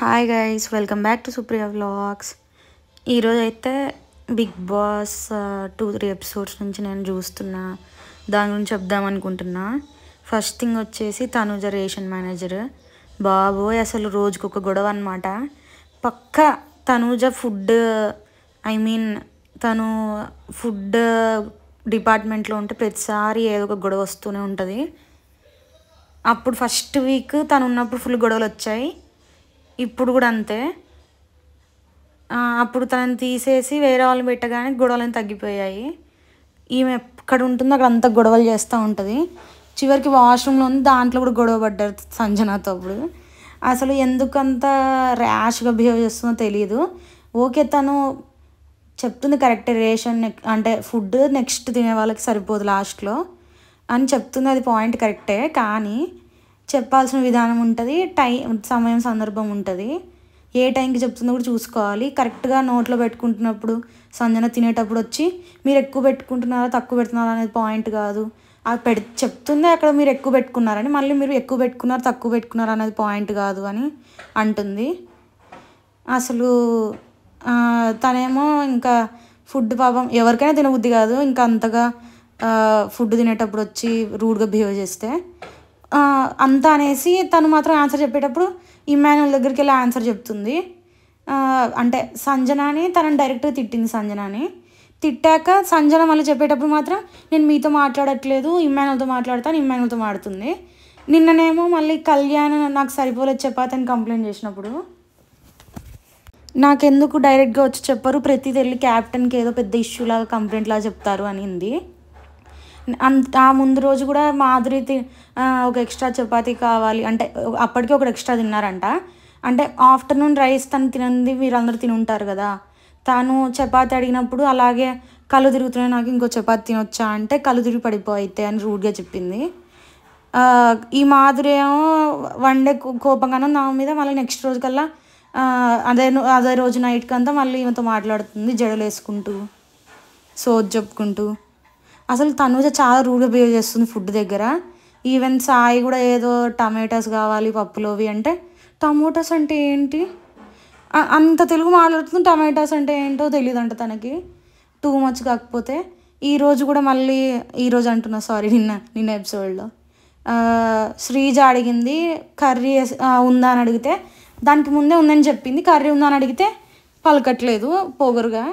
Hi guys, welcome back to Supriya vlogs. ఈరోజు అయితే big boss 2-3 episodes నుంచి నేను చూస్తున్నా, దాని గురించి చెప్దాం అనుకుంటున్నా. ఫస్ట్ థింగ్ వచ్చేసి తనుజ రేషన్ మేనేజర్. బాబోయ్, అసలు రోజుకొక గొడవ అనమాట. పక్కా తనుజ తను ఫుడ్ డిపార్ట్మెంట్లో ఉంటే ప్రతిసారి ఏదో ఒక గొడవ వస్తూనే ఉంటుంది. అప్పుడు ఫస్ట్ వీక్ తను ఉన్నప్పుడు ఫుల్ గొడవలు వచ్చాయి. ఇప్పుడు కూడా అంతే. అప్పుడు తనని తీసేసి వేరే వాళ్ళని పెట్టగానే గొడవలను తగ్గిపోయాయి. ఈమె ఎక్కడ ఉంటుందో అక్కడ అంతా గొడవలు చేస్తూ ఉంటుంది. చివరికి వాష్రూమ్లో ఉంది, దాంట్లో కూడా గొడవ పడ్డారు సంజనాతో. అప్పుడు అసలు ఎందుకంత ర్యాష్గా బిహేవ్ చేస్తుందో తెలియదు. ఓకే, తను చెప్తుంది కరెక్టే, రేషన్ అంటే ఫుడ్ నెక్స్ట్ తినే వాళ్ళకి సరిపోదు లాస్ట్లో అని చెప్తుంది. అది పాయింట్ కరెక్టే, కానీ చెప్పాల్సిన విధానం ఉంటుంది, సమయం సందర్భం ఉంటుంది. ఏ టైంకి చెప్తుందో కూడా చూసుకోవాలి. కరెక్ట్గా నోట్లో పెట్టుకుంటున్నప్పుడు సంజన తినేటప్పుడు వచ్చి మీరు ఎక్కువ పెట్టుకుంటున్నారా తక్కువ పెడుతున్నారా అనేది పాయింట్ కాదు. అది చెప్తుంది అక్కడ మీరు ఎక్కువ పెట్టుకున్నారని, మళ్ళీ మీరు ఎక్కువ పెట్టుకున్నారు తక్కువ పెట్టుకున్నారు అనేది పాయింట్ కాదు అని అంటుంది. అసలు తనేమో ఇంకా ఫుడ్ పాపం ఎవరికైనా తినబుద్ధి కాదు, ఇంకా అంతగా ఫుడ్ తినేటప్పుడు వచ్చి రూడ్గా బిహేవ్ చేస్తే అంతా అనేసి తను మాత్రం ఆన్సర్ చెప్పేటప్పుడు ఇమ్మాన్యుల్ దగ్గరికి వెళ్ళి ఆన్సర్ చెప్తుంది. అంటే సంజనాని తనని డైరెక్ట్గా తిట్టింది. సంజనాని తిట్టాక సంజన మళ్ళీ చెప్పేటప్పుడు మాత్రం నేను మీతో మాట్లాడట్లేదు, ఇమ్మాన్యుల్తో మాట్లాడతాను, ఇమ్మాన్యుల్తో మాడుతుంది. నిన్ననేమో మళ్ళీ కళ్యాణ్ నాకు సరిపోలేదు చపాతని కంప్లైంట్ చేసినప్పుడు నాకెందుకు డైరెక్ట్గా వచ్చి చెప్పరు, ప్రతిదీ వెళ్ళి క్యాప్టెన్కి ఏదో పెద్ద ఇష్యూ లాగా కంప్లైంట్ లాగా చెప్తారు అనింది. ఆ ముందు రోజు కూడా మాధురి ఒక ఎక్స్ట్రా చపాతీ కావాలి అంటే అప్పటికే ఒకటి ఎక్స్ట్రా తిన్నారంట. అంటే ఆఫ్టర్నూన్ రైస్ తను తినంది మీరందరూ తిని ఉంటారు కదా, తను చపాతీ అడిగినప్పుడు అలాగే కళ్ళు తిరుగుతున్నాయి నాకు ఇంకో చపాతీ తినొచ్చా అంటే కళ్ళు తిరిగి పడిపోయితే అని రూడ్గా చెప్పింది. ఈ మాధురి ఏమో వన్ డే కోపంగానే నా మీద, మళ్ళీ నెక్స్ట్ రోజు కల్లా అదే రోజు నైట్కి అంతా మళ్ళీ ఈమెతో మాట్లాడుతుంది, జడలు వేసుకుంటూ సోది చెప్పుకుంటూ. అసలు తనుజ చాలా రూడ్గా బిహేవ్ చేస్తుంది ఫుడ్ దగ్గర. ఈవెన్ సాయి కూడా ఏదో టమాటాస్ కావాలి పప్పులోవి అంటే టమోటాస్ అంటే ఏంటి అంత తెలుగు మాట్లాడుతుంది, టమాటాస్ అంటే ఏంటో తెలియదంట తనకి, టూ మచ్. కాకపోతే ఈరోజు కూడా మళ్ళీ ఈరోజు అంటున్నా సారీ నిన్న ఎపిసోడ్లో శ్రీజ అడిగింది కర్రీ ఉందా అని అడిగితే దానికి ముందే ఉందని చెప్పింది. కర్రీ ఉందా అని అడిగితే పలకట్లేదు పొగరుగా.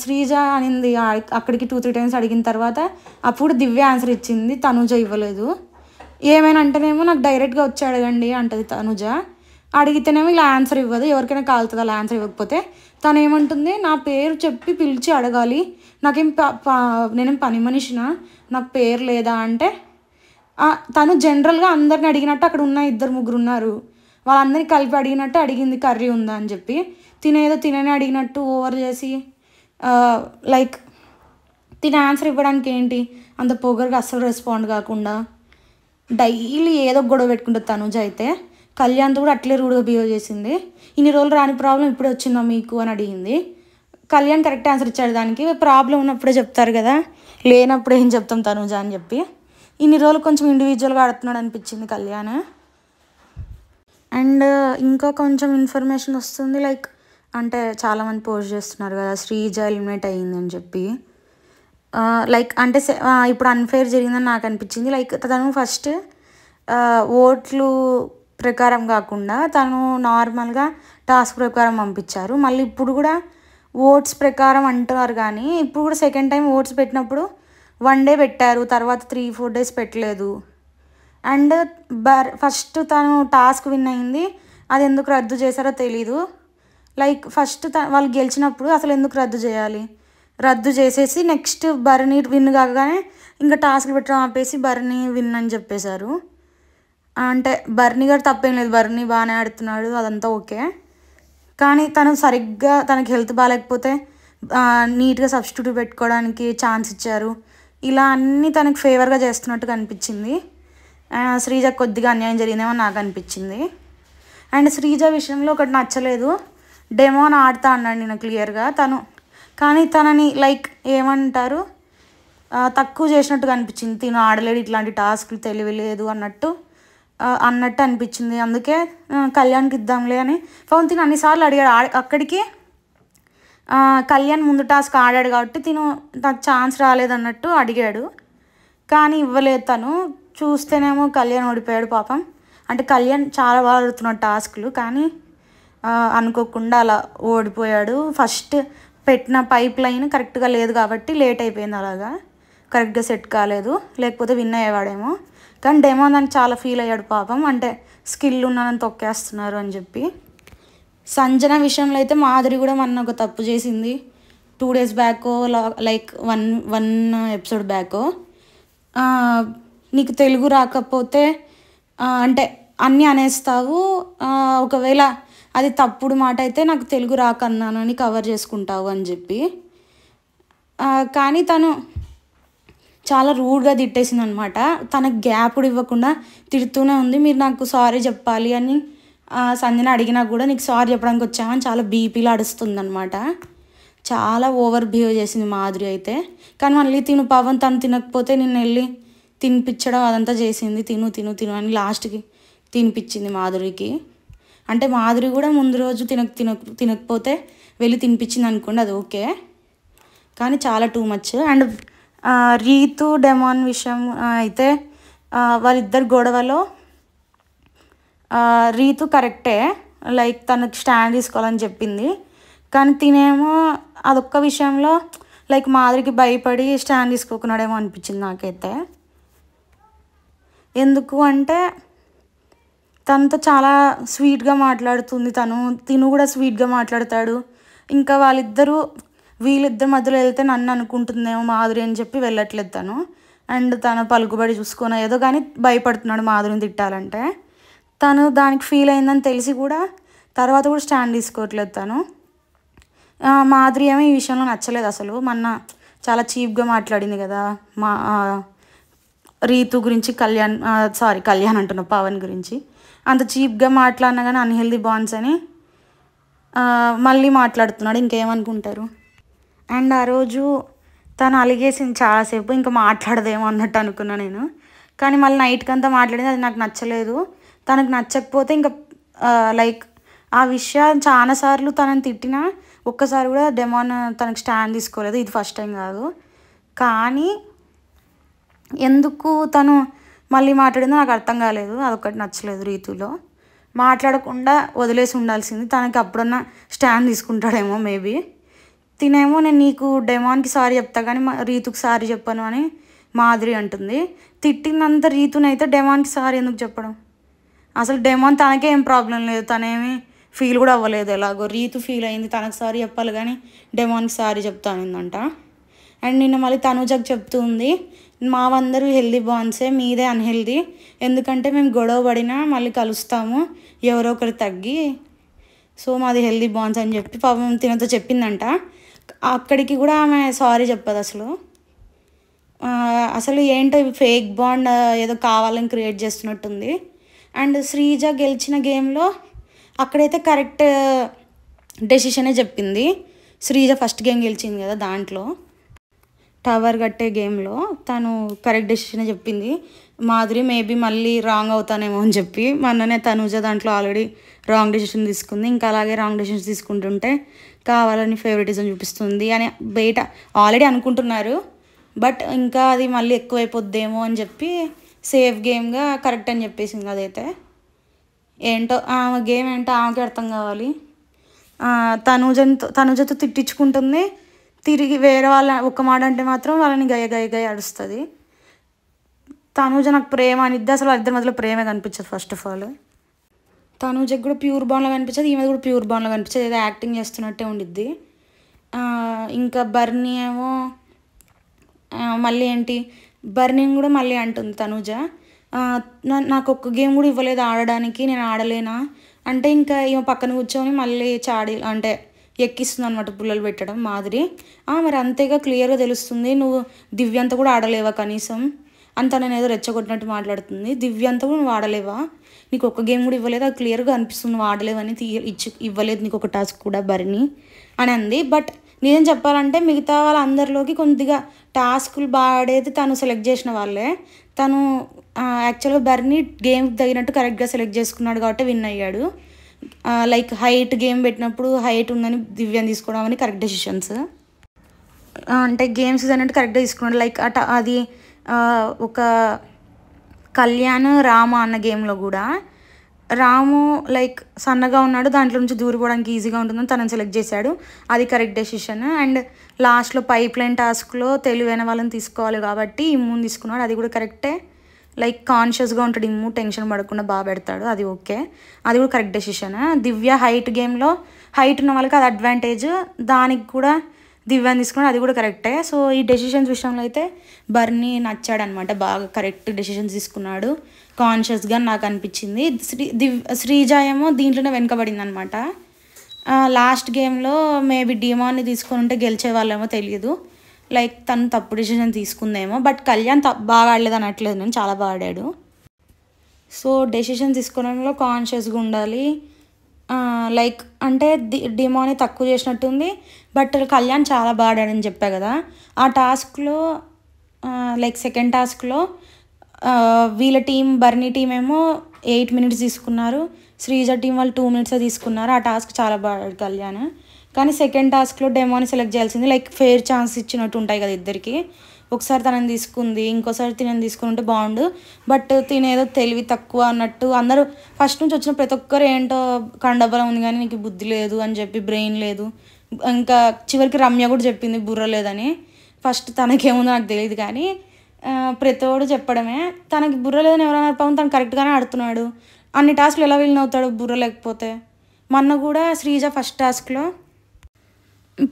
శ్రీజ అనింది అక్కడికి 2-3 టైమ్స్ అడిగిన తర్వాత అప్పుడు దివ్య ఆన్సర్ ఇచ్చింది, తనుజ ఇవ్వలేదు. ఏమైనా అంటేనేమో నాకు డైరెక్ట్గా వచ్చి అడగండి అంటది తనుజ, అడిగితేనేమో ఇలా ఆన్సర్ ఇవ్వదు, ఎవరికైనా కాలుతుంది అలా ఆన్సర్ ఇవ్వకపోతే. తను ఏమంటుంది నా పేరు చెప్పి పిలిచి అడగాలి, నాకేం నేనేం పని మనిషినా నాకు పేరు లేదా అంటే తను జనరల్గా అందరిని అడిగినట్టు అక్కడ ఉన్న 2-3 ఉన్నారు వాళ్ళందరినీ కలిపి అడిగినట్టు అడిగింది కర్రీ ఉందా అని చెప్పి. తినేదో తినని అడిగినట్టు ఓవర్ చేసి లైక్ తిన ఆన్సర్ ఇవ్వడానికి ఏంటి అంత పొగరుగా అస్సలు రెస్పాండ్ కాకుండా డైలీ ఏదో గొడవ పెట్టుకుంటుంది తనుజ. అయితే కళ్యాణ్తో కూడా అట్లే రూడ్గా బిహేవ్ చేసింది. ఇన్ని రోజులు రాని ప్రాబ్లం ఇప్పుడే వచ్చిందా మీకు అని అడిగింది. కళ్యాణ్ కరెక్ట్ ఆన్సర్ ఇచ్చాడు, దానికి ప్రాబ్లం ఉన్నప్పుడే చెప్తారు కదా, లేనప్పుడు ఏం చెప్తాం తనుజ అని చెప్పి. ఇన్ని రోజులు కొంచెం ఇండివిజువల్గా ఆడుతున్నాడు అనిపించింది కళ్యాణ్. అండ్ ఇంకా కొంచెం ఇన్ఫర్మేషన్ వస్తుంది, లైక్ అంటే చాలామంది పోస్ట్ చేస్తున్నారు కదా శ్రీజ ఎలిమినేట్ అయ్యిందని చెప్పి. లైక్ అంటే ఇప్పుడు అన్ఫేర్ జరిగిందని నాకు అనిపించింది. లైక్ తను ఫస్ట్ ఓట్లు ప్రకారం కాకుండా తను నార్మల్గా టాస్క్ ప్రకారం పంపించారు. మళ్ళీ ఇప్పుడు కూడా ఓట్స్ ప్రకారం అంటున్నారు, కానీ ఇప్పుడు కూడా సెకండ్ టైం ఓట్స్ పెట్టినప్పుడు 1 డే పెట్టారు, తర్వాత 3-4 డేస్ పెట్టలేదు. అండ్ ఫస్ట్ తను టాస్క్ విన్ అయింది, అది ఎందుకు రద్దు చేశారో తెలీదు. లైక్ ఫస్ట్ వాళ్ళు గెలిచినప్పుడు అసలు ఎందుకు రద్దు చేయాలి, రద్దు చేసేసి నెక్స్ట్ బర్నీ విన్ కాగానే ఇంకా టాస్క్లు పెట్టడం ఆపేసి బర్నీ విన్ అని చెప్పేశారు. అంటే బర్నీ గారు తప్పేం లేదు, బర్నీ బాగానే ఆడుతున్నాడు అదంతా ఓకే, కానీ తను సరిగ్గా తనకి హెల్త్ బాగాలేకపోతే నీట్గా సబ్స్టిట్యూట్ పెట్టుకోవడానికి ఛాన్స్ ఇచ్చారు. ఇలా అన్నీ తనకి ఫేవర్గా చేస్తున్నట్టుగా అనిపించింది. శ్రీజ కొద్దిగా అన్యాయం జరిగిందేమో నాకు అనిపించింది. అండ్ శ్రీజ విషయంలో ఒకటి నచ్చలేదు, డెమోని ఆడుతా అన్నాడు నేను క్లియర్గా తను, కానీ తనని లైక్ ఏమంటారు తక్కువ చేసినట్టుగా అనిపించింది. తిను ఆడలేడు, ఇట్లాంటి టాస్క్లు తెలియలేదు అన్నట్టు అన్నట్టు అనిపించింది. అందుకే కళ్యాణ్కి ఇద్దాంలే అని పాపం తిను అన్నిసార్లు అడిగాడు. అక్కడికి కళ్యాణ్ ముందు టాస్క్ ఆడాడు కాబట్టి తిను నాకు ఛాన్స్ రాలేదన్నట్టు అడిగాడు, కానీ ఇవ్వలేదు తను. చూస్తేనేమో కళ్యాణ్ ఓడిపోయాడు పాపం. అంటే కళ్యాణ్ చాలా బాగా ఆడుతున్నాడు టాస్క్లు, కానీ అనుకోకుండా అలా ఓడిపోయాడు. ఫస్ట్ పెట్టిన పైప్ లైన్ కరెక్ట్గా లేదు కాబట్టి లేట్ అయిపోయింది, అలాగా కరెక్ట్గా సెట్ కాలేదు, లేకపోతే విన్ అయ్యేవాడేమో. కానీ డెమో దానికి చాలా ఫీల్ అయ్యాడు పాపం, అంటే స్కిల్ ఉన్నానని తొక్కేస్తున్నారు అని చెప్పి. సంజన విషయంలో అయితే మాధురి కూడా మొన్న ఒక తప్పు చేసింది 2 days బ్యాకో, లైక్ వన్ ఎపిసోడ్ బ్యాకో. నీకు తెలుగు రాకపోతే అంటే అన్నీ అనేస్తావు, ఒకవేళ అది తప్పుడు మాట అయితే నాకు తెలుగు రాకన్నాను అని కవర్ చేసుకుంటావు అని చెప్పి. కానీ తను చాలా రూడ్గా తిట్టేసింది అనమాట. తనకు గ్యాప్ కూడా ఇవ్వకుండా తిడుతూనే ఉంది. మీరు నాకు సారీ చెప్పాలి అని సంజన అడిగినా కూడా నీకు సారీ చెప్పడానికి వచ్చామని చాలా బీపీలో అడుస్తుంది అనమాట. చాలా ఓవర్ బిహేవ్ చేసింది మాధురి అయితే. కానీ మళ్ళీ పవన్ తను తినకపోతే నిన్ను వెళ్ళి తినిపించడం అదంతా చేసింది. తిను అని లాస్ట్కి తినిపించింది మాధురికి. అంటే మాధురి కూడా ముందు రోజు తినకపోతే వెళ్ళి తినిపించింది అనుకోండి, అది ఓకే, కానీ చాలా too much. And Rithu demon విషయం అయితే వాళ్ళిద్దరు గొడవలో రీతు కరెక్టే, లైక్ తనకు స్టాండ్ తీసుకోవాలని చెప్పింది. కానీ తినేమో అదొక్క విషయంలో లైక్ మాధురికి భయపడి స్టాండ్ తీసుకోకున్నాడేమో అనిపించింది నాకైతే. ఎందుకు అంటే తనతో చాలా స్వీట్గా మాట్లాడుతుంది, తిను కూడా స్వీట్గా మాట్లాడతాడు. ఇంకా వీళ్ళిద్దరి మధ్యలో వెళ్తే నన్ను అనుకుంటుందేమో మాధురి అని చెప్పి వెళ్ళట్లేదు తను. అండ్ తన పలుకుబడి చూసుకొని ఏదో కానీ భయపడుతున్నాడు మాధురిని తిట్టాలంటే. తను దానికి ఫీల్ అయిందని తెలిసి కూడా తర్వాత కూడా స్టాండ్ తీసుకోవట్లేదు తను. మాధురి ఏమో ఈ విషయంలో నచ్చలేదు అసలు. మొన్న చాలా చీప్గా మాట్లాడింది కదా రీతు గురించి, కళ్యాణ్ అంటున్నా పవన్ గురించి. అంత చీప్గా మాట్లాడినా కానీ అన్హెల్దీ బాండ్స్ అని మళ్ళీ మాట్లాడుతున్నాడు. ఇంకేమనుకుంటారు. అండ్ ఆ రోజు తను అలిగేసింది చాలాసేపు, ఇంకా మాట్లాడదేమో అన్నట్టు అనుకున్నా నేను. కానీ మళ్ళీ నైట్కి అంతా మాట్లాడింది, అది నాకు నచ్చలేదు. తనకు నచ్చకపోతే ఇంకా లైక్ ఆ విషయం చాలాసార్లు తనని తిట్టినా ఒక్కసారి కూడా డెమాన్ తనకు స్టాండ్ తీసుకోలేదు. ఇది ఫస్ట్ టైం కాదు. కానీ ఎందుకు తను మళ్ళీ మాట్లాడిందో నాకు అర్థం కాలేదు. అదొకటి నచ్చలేదు రీతులో. మాట్లాడకుండా వదిలేసి ఉండాల్సింది. తనకి అప్పుడన్నా స్టాండ్ తీసుకుంటాడేమో మేబీ. తినేమో నేను నీకు డెమాన్కి సారీ చెప్తా కానీ రీతుకి సారీ చెప్పను అని మాధురి అంటుంది. తిట్టినంత రీతునైతే డెమాన్కి సారీ ఎందుకు చెప్పడం? అసలు డెమాన్ తనకే ఏం ప్రాబ్లం లేదు, తనేమి ఫీల్ కూడా అవ్వలేదు. ఎలాగో రీతు ఫీల్ అయింది, తనకు సారీ చెప్పాలి కానీ డెమాన్కి సారీ చెప్తానిందంట. అండ్ నిన్న మళ్ళీ తనుజకు చెప్తుంది, మావందరూ హెల్దీ బాండ్సే, మీదే అన్హెల్దీ, ఎందుకంటే మేము గొడవ పడినా మళ్ళీ కలుస్తాము ఎవరో ఒకరు తగ్గి, సో మాది హెల్దీ బాండ్స్ అని చెప్పి పాపం తినతో చెప్పిందంట. అక్కడికి కూడా ఆమె సారీ చెప్పదు అసలు ఏంటో ఫేక్ బాండ్ ఏదో కావాలని క్రియేట్ చేస్తున్నట్టుంది. అండ్ శ్రీజ గెలిచిన గేమ్లో అక్కడైతే కరెక్ట్ డెసిషనే చెప్పింది. శ్రీజ ఫస్ట్ గేమ్ గెలిచింది కదా, దాంట్లో టవర్ కట్టే గేమ్లో తను కరెక్ట్ డెసిషనే చెప్పింది. మాధురి మేబీ మళ్ళీ రాంగ్ అవుతానేమో అని చెప్పి మొన్ననే తనుజ దాంట్లో ఆల్రెడీ రాంగ్ డెసిషన్ తీసుకుంది. ఇంకా అలాగే రాంగ్ డెసిషన్స్ తీసుకుంటుంటే కావాలని ఫేవరెటిజం చూపిస్తుంది అని బయట ఆల్రెడీ అనుకుంటున్నారు. బట్ ఇంకా అది మళ్ళీ ఎక్కువైపోద్దేమో అని చెప్పి సేఫ్ గేమ్గా కరెక్ట్ అని చెప్పేసింది. అదైతే ఏంటో ఆమె గేమ్ ఏంటో ఆమెకి అర్థం కావాలి. తనుజతో తిట్టించుకుంటుంది, తిరిగి వేరే వాళ్ళ ఒక్క మాట అంటే మాత్రం వాళ్ళని గయ అడుస్తుంది. తనుజ నాకు ప్రేమ అనిద్ది, అసలు ఇద్దరి మధ్యలో ప్రేమే కనిపించదు. ఫస్ట్ ఆఫ్ ఆల్ తనుజకి కూడా ప్యూర్ బాండ్లో కనిపించదు, ఈమె కూడా ప్యూర్ బాండ్లో కనిపించదు, ఏదో యాక్టింగ్ చేస్తున్నట్టే ఉండిద్ది. ఇంకా బర్నీ ఏమో మళ్ళీ ఏంటి బర్నీని కూడా మళ్ళీ అంటుంది తనుజ, నాకు ఒక్క గేమ్ కూడా ఇవ్వలేదు ఆడడానికి, నేను ఆడలేనా అంటే ఇంకా ఈమె పక్కన కూర్చొని మళ్ళీ అంటే ఎక్కిస్తుంది అనమాట పుల్లలు పెట్టడం మాధురి. మరి అంతేగా క్లియర్గా తెలుస్తుంది, నువ్వు దివ్యంత కూడా ఆడలేవా కనీసం అంత, నేను ఏదో రెచ్చగొట్టినట్టు మాట్లాడుతుంది. దివ్యంత కూడా నువ్వు ఆడలేవా, నీకు ఒక్క గేమ్ కూడా ఇవ్వలేదు, అది క్లియర్గా అనిపిస్తుంది నువ్వు ఆడలేవని, ఇవ్వలేదు నీకు ఒక టాస్క్ కూడా బర్నీ అని అంది. బట్ నిజం చెప్పాలంటే మిగతా వాళ్ళందరిలోకి కొద్దిగా టాస్కులు బాగా ఆడేది తను సెలెక్ట్ చేసిన వాళ్ళే. తను యాక్చువల్గా బర్నీ గేమ్కి తగినట్టు కరెక్ట్గా సెలెక్ట్ చేసుకున్నాడు కాబట్టి విన్ అయ్యాడు. లైక్ హైట్ గేమ్ పెట్టినప్పుడు హైట్ ఉందని దివ్యాన్ని తీసుకోవడం అని కరెక్ట్ డెసిషన్స్. అంటే గేమ్స్ అన్నట్టు కరెక్ట్గా తీసుకున్నాడు. లైక్ అది ఒక కళ్యాణ్ రామ అన్న గేమ్లో కూడా రాము లైక్ సన్నగా ఉన్నాడు, దాంట్లో నుంచి దూరిపోవడానికి ఈజీగా ఉంటుందని తనని సెలెక్ట్ చేశాడు, అది కరెక్ట్ డెసిషన్. అండ్ లాస్ట్లో పైప్ లైన్ టాస్క్లో తెలివైన వాళ్ళని తీసుకోవాలి కాబట్టి ఇమ్ముని తీసుకున్నాడు, అది కూడా కరెక్టే. లైక్ కాన్షియస్గా ఉంటాడు ఇమ్ము, టెన్షన్ పడకుండా బాగా పెడతాడు, అది ఓకే, అది కూడా కరెక్ట్ డెసిషన్. దివ్య హైట్ గేమ్లో హైట్ ఉన్న వాళ్ళకి అది అడ్వాంటేజ్, దానికి కూడా దివ్యాన్ని తీసుకున్నాడు, అది కూడా కరెక్టే. సో ఈ డెసిషన్స్ విషయంలో అయితే బర్నీ నచ్చాడనమాట, బాగా కరెక్ట్ డెసిషన్స్ తీసుకున్నాడు కాన్షియస్గా నాకు అనిపించింది. శ్రీజ ఏమో దీంట్లోనే వెనుకబడింది అనమాట. లాస్ట్ గేమ్లో మేబీ డిమాన్ని తీసుకొని ఉంటే గెలిచే వాళ్ళేమో తెలియదు, లైక్ తను తప్పు డెసిషన్ తీసుకుందేమో. బట్ కళ్యాణ్ బాగా ఆడలేదు అనట్లేదు, నేను చాలా బాగా ఆడాడు. సో డెసిషన్ తీసుకోవడంలో కాన్షియస్గా ఉండాలి. లైక్ అంటే డిమాని తక్కువ చేసినట్టుంది, బట్ కళ్యాణ్ చాలా బాగా ఆడాడని చెప్పా కదా. ఆ టాస్క్లో లైక్ సెకండ్ టాస్క్లో వీళ్ళ టీం బర్నీ టీం ఏమో 8 minutes తీసుకున్నారు, శ్రీజ టీం వాళ్ళు 2 minutes తీసుకున్నారు. ఆ టాస్క్ చాలా బాగా ఆడాడు కళ్యాణ్. కానీ సెకండ్ టాస్క్లో డెమోని సెలెక్ట్ చేయాల్సింది, లైక్ ఫెయిర్ ఛాన్స్ ఇచ్చినట్టు ఉంటాయి కదా ఇద్దరికి. ఒకసారి తనని తీసుకుంది, ఇంకోసారి తినని తీసుకుని ఉంటే బాగుండు, బట్ తినేదో తెలివి తక్కువ అన్నట్టు అందరూ ఫస్ట్ నుంచి వచ్చిన ప్రతి ఒక్కరు ఏంటో కండబలం ఉంది కానీ నీకు బుద్ధి లేదు అని చెప్పి, బ్రెయిన్ లేదు. ఇంకా చివరికి రమ్య కూడా చెప్పింది బుర్ర లేదని. ఫస్ట్ తనకేముందో నాకు తెలియదు కానీ ప్రతివాడు చెప్పడమే, తనకి బుర్ర లేదని ఎవరైనా పాపం తను కరెక్ట్గానే ఆడుతున్నాడు. అన్ని టాస్క్లు ఎలా విన్ అవుతాడు బుర్ర లేకపోతే? మొన్న కూడా శ్రీజ ఫస్ట్ టాస్క్లో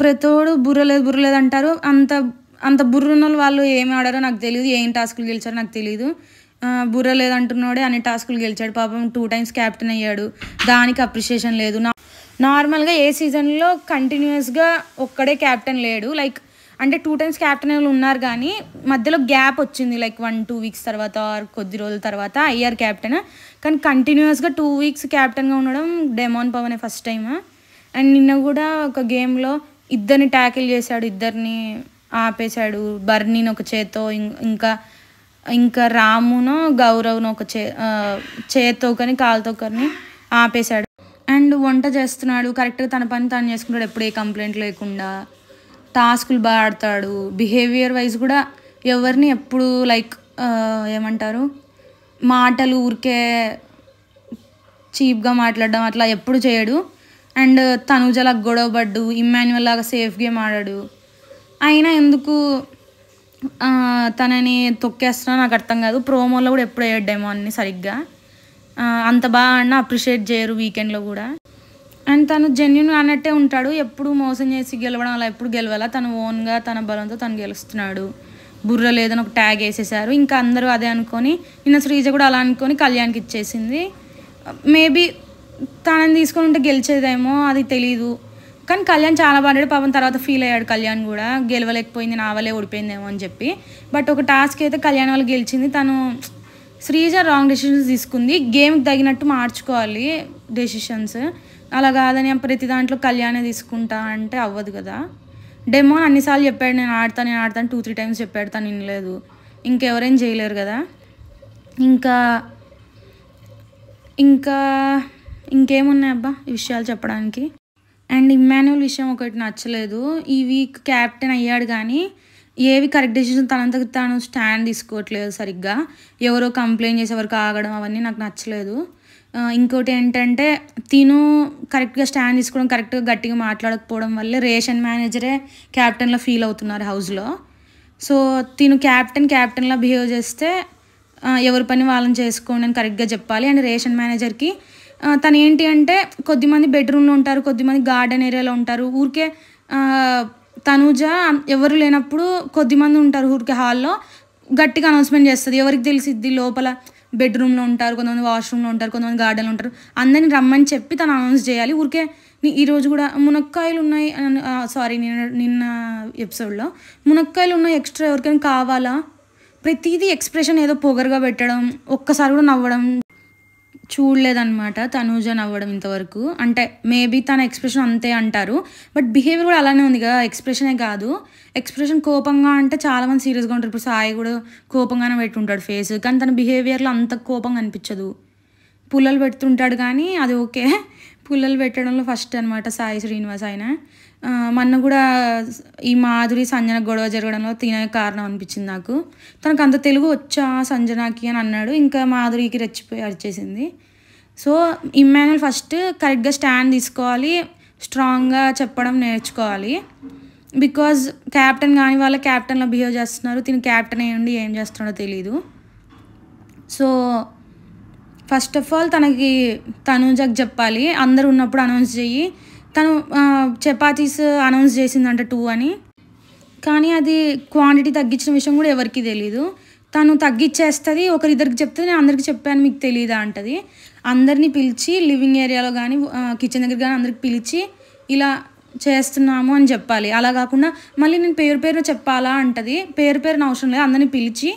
ప్రతివాడు బుర్ర లేదు అంటారు. అంత బుర్ర ఉన్న వాళ్ళు ఏమి ఆడారో నాకు తెలియదు, ఏం టాస్కులు గెలిచారో నాకు తెలియదు. బుర్ర లేదంటున్నాడే అన్ని టాస్కులు గెలిచాడు, పాపం 2 times క్యాప్టెన్ అయ్యాడు, దానికి అప్రిషియేషన్ లేదు. నార్మల్గా ఏ సీజన్లో కంటిన్యూస్గా ఒక్కడే క్యాప్టెన్ లేడు, లైక్ అంటే 2 times క్యాప్టెన్ వాళ్ళు ఉన్నారు కానీ మధ్యలో గ్యాప్ వచ్చింది, లైక్ 1-2 weeks తర్వాత కొద్ది రోజుల తర్వాత అయ్యారు క్యాప్టెన్. కానీ కంటిన్యూస్గా 2 weeks క్యాప్టెన్గా ఉండడం డెమాన్ పవనే ఫస్ట్ టైం. అండ్ నిన్న కూడా ఒక గేమ్లో ఇద్దరిని ట్యాకిల్ చేశాడు, ఇద్దరిని ఆపేశాడు, బర్నీని ఒక చేత్తో, ఇంకా రామునో గౌరవ్ను ఒక చేత్తో కానీ కాలుతో కానీ ఆపేశాడు. అండ్ వంట చేస్తున్నాడు, కరెక్ట్గా తన పని తను చేసుకుంటాడు, ఎప్పుడు ఏ కంప్లైంట్ లేకుండా. టాస్కులు బాగా ఆడతాడు, బిహేవియర్ వైజ్ కూడా ఎవరిని ఎప్పుడు లైక్ ఏమంటారు మాటలు ఊరికే చీప్గా మాట్లాడడం అట్లా ఎప్పుడు చేయడు. అండ్ తనుజలాగా గొడవపడ్డు, ఇమ్మాన్యువల్ లాగా సేఫ్ గేమ్ ఆడాడు. అయినా ఎందుకు తనని తొక్కేస్తున్నా నాకు అర్థం కాదు. ప్రోమోలో కూడా ఎప్పుడు వేయడు డెమోని సరిగ్గా, అంత బాగా ఆడినా అప్రిషియేట్ చేయరు వీకెండ్లో కూడా. అండ్ తను జెన్యున్గా అన్నట్టే ఉంటాడు, ఎప్పుడు మోసం చేసి గెలవడం అలా ఎప్పుడు గెలవాలా, తను ఓన్గా తన బలంతో తను గెలుస్తున్నాడు. బుర్ర లేదని ఒక ట్యాగ్ వేసేసారు, ఇంకా అందరూ అదే అనుకొని నిన్న శ్రీజ కూడా అలా అనుకొని కళ్యాణ్కి ఇచ్చేసింది. మేబీ తనని తీసుకొని ఉంటే గెలిచేదేమో, అది తెలీదు. కానీ కళ్యాణ్ చాలా బాగాడు పాపం, తర్వాత ఫీల్ అయ్యాడు కళ్యాణ్ కూడా, గెలవలేకపోయింది నా వల్లే ఓడిపోయిందేమో అని చెప్పి. బట్ ఒక టాస్క్ అయితే కళ్యాణ్ వాళ్ళు గెలిచింది. తను శ్రీజ రాంగ్ డెసిషన్స్ తీసుకుంది, గేమ్కి తగినట్టు మార్చుకోవాలి డెసిషన్స్, అలా కాదని ప్రతి దాంట్లో కళ్యాణే తీసుకుంటా అంటే అవ్వదు కదా. డెమోన్ అన్నిసార్లు చెప్పాడు నేను ఆడతాను 2-3 times చెప్పాడు, తను వినలేదు, ఇంకెవరేం చేయలేరు కదా. ఇంకేమున్నాయి అబ్బా ఈ విషయాలు చెప్పడానికి. అండ్ ఇమ్మాన్యువల్ విషయం ఒకటి నచ్చలేదు, ఈ వీక్ క్యాప్టెన్ అయ్యాడు కానీ ఏవి కరెక్ట్ డెసిషన్ తనంతకు తాను స్టాండ్ తీసుకోవట్లేదు సరిగ్గా, ఎవరో కంప్లైంట్ చేసే వరకు ఆగడం అవన్నీ నాకు నచ్చలేదు. ఇంకోటి ఏంటంటే తిను కరెక్ట్గా స్టాండ్ తీసుకోవడం, కరెక్ట్గా గట్టిగా మాట్లాడకపోవడం వల్లే రేషన్ మేనేజరే క్యాప్టెన్లో ఫీల్ అవుతున్నారు హౌస్లో. సో తిను క్యాప్టెన్లా బిహేవ్ చేస్తే ఎవరి పని వాళ్ళని చేసుకోండి అని కరెక్ట్గా చెప్పాలి. అండ్ రేషన్ మేనేజర్కి తను ఏంటి అంటే కొద్దిమంది బెడ్రూమ్లో ఉంటారు, కొద్దిమంది గార్డెన్ ఏరియాలో ఉంటారు, ఊరికే తనుజ ఎవరు లేనప్పుడు కొద్దిమంది ఉంటారు ఊరికే హాల్లో, గట్టిగా అనౌన్స్మెంట్ చేస్తుంది, ఎవరికి తెలిసిద్ది లోపల బెడ్రూమ్లో ఉంటారు, కొంతమంది వాష్రూమ్లో ఉంటారు, కొంతమంది గార్డెన్లో ఉంటారు, అందరిని రమ్మని చెప్పి తను అనౌన్స్ చేయాలి. ఊరికే ఈరోజు కూడా మునక్కాయలు ఉన్నాయి, నిన్న ఎపిసోడ్లో మునక్కాయలు ఉన్నాయి ఎక్స్ట్రా ఎవరికైనా కావాలా, ప్రతిదీ ఎక్స్ప్రెషన్ ఏదో పొగరుగా పెట్టడం, ఒక్కసారి కూడా నవ్వడం చూడలేదనమాట తనూజ నవ్వడం ఇంతవరకు. అంటే మేబీ తన ఎక్స్ప్రెషన్ అంతే అంటారు. బట్ బిహేవియర్ కూడా అలానే ఉంది కదా, ఎక్స్ప్రెషనే కాదు. ఎక్స్ప్రెషన్ కోపంగా అంటే చాలామంది సీరియస్గా ఉంటారు. ఇప్పుడు సాయి కూడా కోపంగానే పెట్టుంటాడు ఫేస్, కానీ తన బిహేవియర్లో అంత కోపంగా అనిపించదు. పుల్లలు పెడుతుంటాడు కానీ అది ఓకే. పుల్లలు పెట్టడంలో ఫస్ట్ అనమాట సాయి శ్రీనివాస్ ఆయన. మొన్న కూడా ఈ మాధురి సంజన గొడవ జరగడంలో తినే కారణం అనిపించింది నాకు. తనకు అంత తెలుగు వచ్చా సంజనకి అని అన్నాడు, ఇంకా మాధురికి రెచ్చిపోయి అరిచేసింది. సో ఇమ్మాన్యుల్ ఫస్ట్ కరెక్ట్గా స్టాండ్ తీసుకోవాలి, స్ట్రాంగ్గా చెప్పడం నేర్చుకోవాలి. బికాజ్ క్యాప్టెన్ కానీ వాళ్ళ క్యాప్టెన్లో బిహేవ్ చేస్తున్నారు, తిని క్యాప్టెన్ అయ్యండి ఏం చేస్తున్నాడో తెలీదు. సో ఫస్ట్ ఆఫ్ ఆల్ తనకి తనూజకి చెప్పాలి, అందరు ఉన్నప్పుడు అనౌన్స్ చెయ్యి. తను చపాతీస్ అనౌన్స్ చేసిందంట 2 అని, కానీ అది క్వాంటిటీ తగ్గించిన విషయం కూడా ఎవరికి తెలీదు. తను తగ్గించేస్తుంది, ఒకరిద్దరికి చెప్తుంది, నేను అందరికి చెప్పాను మీకు తెలీదా అంటది. అందరినీ పిలిచి లివింగ్ ఏరియాలో కానీ కిచెన్ దగ్గర కానీ అందరికి పిలిచి ఇలా చేస్తున్నాము అని చెప్పాలి. అలా కాకుండా మళ్ళీ నేను పేరు చెప్పాలా అంటది. పేరున అవసరం లేదు, అందరినీ పిలిచి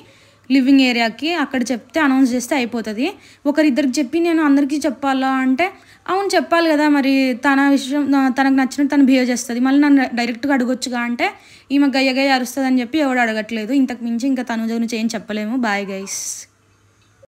లివింగ్ ఏరియాకి అక్కడ చెప్తే అనౌన్స్ చేస్తే అయిపోతుంది. ఒకరిద్దరికి చెప్పి నేను అందరికీ చెప్పాలా అంటే అవును చెప్పాలి కదా, మరి తన విషయం తనకు నచ్చినట్టు తను బిహేవ్ చేస్తుంది, మళ్ళీ నన్ను డైరెక్ట్గా అడగొచ్చుగా అంటే ఈమె గయ్య అరుస్తుంది అని చెప్పి ఎవడు అడగట్లేదు. ఇంతకు మించి ఇంకా తనూజ గురించి ఏం చెప్పలేము. Bye guys.